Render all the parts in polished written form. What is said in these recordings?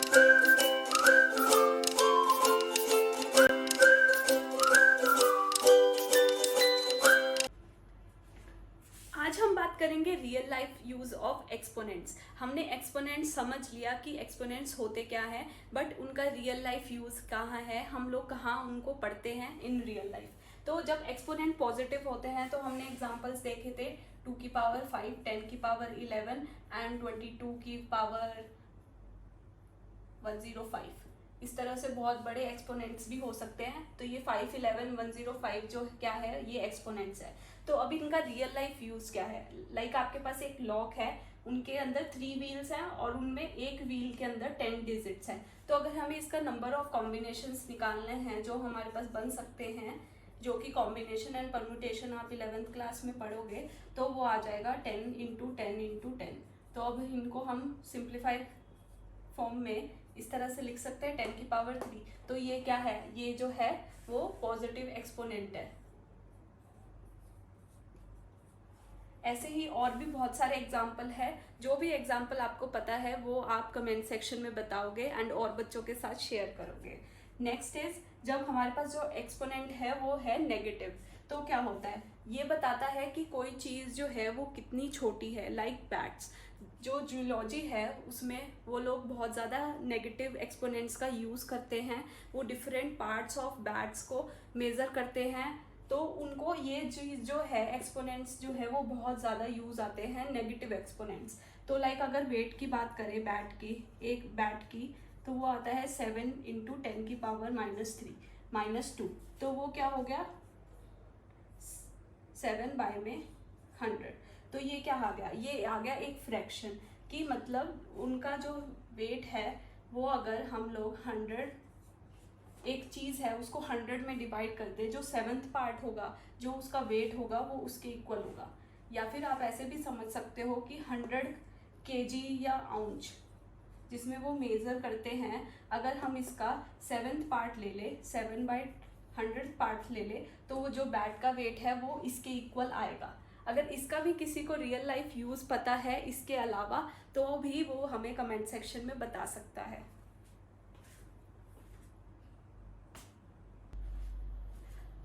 आज हम बात करेंगे real life use of exponents. हमने एक्सपोनेंट्स समझ लिया कि एक्सपोनेंट्स होते क्या हैं, बट उनका रियल लाइफ यूज कहाँ है, हम लोग कहाँ उनको पढ़ते हैं इन रियल लाइफ। तो जब एक्सपोनेंट पॉजिटिव होते हैं तो हमने एग्जांपल्स देखे थे 2 की पावर 5, 10 की पावर 11 एंड 22 की पावर 105। इस तरह से बहुत बड़े एक्सपोनेंट्स भी हो सकते हैं। तो ये 5, 11, 105 जो क्या है, ये एक्सपोनेंट्स है। तो अब इनका रियल लाइफ यूज क्या है। लाइक आपके पास एक लॉक है, उनके अंदर 3 व्हील्स हैं और उनमें एक व्हील के अंदर 10 डिजिट्स हैं। तो अगर हमें इसका नंबर ऑफ कॉम्बिनेशंस निकालने हैं जो हमारे पास बन सकते हैं, जो कि कॉम्बिनेशन एंड परम्यूटेशन आप 11th क्लास में पढ़ोगे, तो वो आ जाएगा 10 × 10 × 10। तो अब इनको हम सिंप्लीफाइड फॉर्म में इस तरह से लिख सकते हैं 10 की पावर 3। तो ये क्या है, ये जो है वो पॉजिटिव एक्सपोनेंट है। ऐसे ही और भी बहुत सारे एग्जाम्पल है। जो भी एग्जाम्पल आपको पता है वो आप कमेंट सेक्शन में बताओगे एंड और बच्चों के साथ शेयर करोगे। नेक्स्ट इज, जब हमारे पास जो एक्सपोनेंट है वो है नेगेटिव, तो क्या होता है, ये बताता है कि कोई चीज़ जो है वो कितनी छोटी है। लाइक बैट्स, जो जूलॉजी है उसमें वो लोग बहुत ज़्यादा नेगेटिव एक्सपोनेंट्स का यूज़ करते हैं। वो डिफरेंट पार्ट्स ऑफ बैट्स को मेज़र करते हैं, तो उनको ये चीज़ जो है एक्सपोनेंट्स जो है वो बहुत ज़्यादा यूज़ आते हैं नेगेटिव एक्सपोनेंट्स। तो लाइक अगर वेट की बात करें बैट की, एक बैट की, तो वो आता है 7 × 10 की पावर -2। तो वो क्या हो गया, 7 बाय में 100। तो ये क्या आ गया, ये आ गया एक फ्रैक्शन की, मतलब उनका जो वेट है वो अगर हम लोग 100, एक चीज़ है उसको 100 में डिवाइड कर दे, जो 7th पार्ट होगा, जो उसका वेट होगा वो उसके इक्वल होगा। या फिर आप ऐसे भी समझ सकते हो कि 100 kg या आउंच जिसमें वो मेज़र करते हैं, अगर हम इसका 7th पार्ट ले ले, 7/100 पार्ट ले ले, तो वो जो बैट का वेट है वो इसके इक्वल आएगा। अगर इसका भी किसी को रियल लाइफ यूज़ पता है इसके अलावा, तो भी वो हमें कमेंट सेक्शन में बता सकता है।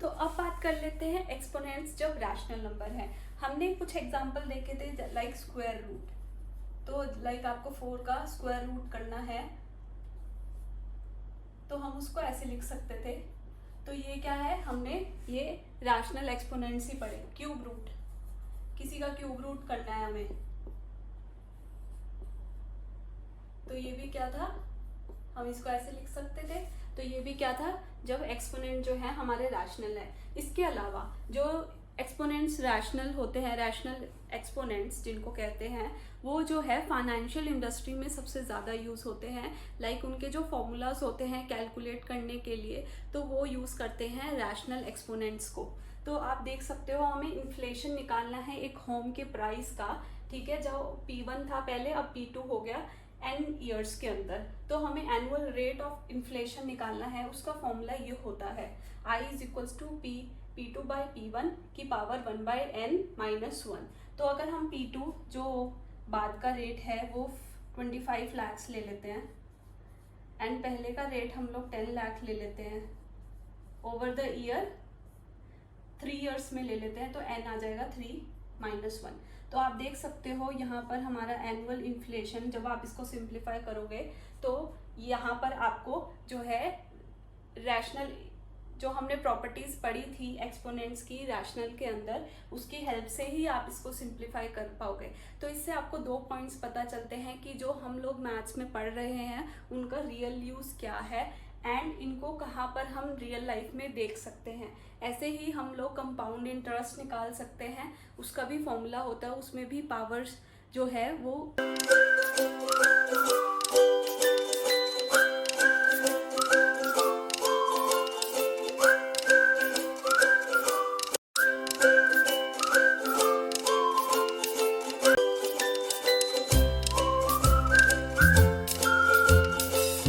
तो अब बात कर लेते हैं एक्सपोनेंट्स जब रैशनल नंबर है। हमने कुछ एग्जांपल देखे थे, लाइक स्क्वायर रूट। तो लाइक आपको 4 का स्क्वायर रूट करना है, तो हम उसको ऐसे लिख सकते थे। तो ये क्या है, हमने ये रैशनल एक्सपोनेंट्स ही पढ़े। क्यूब रूट, किसी का क्यूब रूट करना है हमें, तो ये भी क्या था, हम इसको ऐसे लिख सकते थे। तो ये भी क्या था, जब एक्सपोनेंट जो है हमारे रैशनल है। इसके अलावा जो एक्सपोनेंट्स रैशनल होते हैं, रैशनल एक्सपोनेंट्स जिनको कहते हैं, वो जो है फाइनेंशियल इंडस्ट्री में सबसे ज़्यादा यूज़ होते हैं। लाइक उनके जो फॉर्मूलाज होते हैं कैलकुलेट करने के लिए, तो वो यूज़ करते हैं रैशनल एक्सपोनेंट्स को। तो आप देख सकते हो, हमें इन्फ्लेशन निकालना है एक होम के प्राइस का, ठीक है, जो P1 था पहले, अब P2 हो गया n ईयर्स के अंदर। तो हमें एनुअल रेट ऑफ इन्फ्लेशन निकालना है, उसका फॉर्मूला ये होता है I = P2/P1 की पावर 1/n-1। तो अगर हम P2 जो बाद का रेट है वो 25 lakhs ले लेते हैं, एंड पहले का रेट हम लोग 10 लाख ले लेते हैं, ओवर द ईयर 3 ईयर्स में ले लेते हैं, तो n आ जाएगा 3-1। तो आप देख सकते हो यहाँ पर हमारा एनुअल इन्फ्लेशन, जब आप इसको सिंप्लीफाई करोगे तो यहाँ पर आपको जो है रैशनल, जो हमने प्रॉपर्टीज पढ़ी थी एक्सपोनेंट्स की रैशनल के अंदर, उसकी हेल्प से ही आप इसको सिंप्लीफाई कर पाओगे। तो इससे आपको 2 पॉइंट्स पता चलते हैं कि जो हम लोग मैथ्स में पढ़ रहे हैं उनका रियल यूज़ क्या है एंड इनको कहाँ पर हम रियल लाइफ में देख सकते हैं। ऐसे ही हम लोग कंपाउंड इंटरेस्ट निकाल सकते हैं, उसका भी फॉर्मूला होता है, उसमें भी पावर्स जो है वो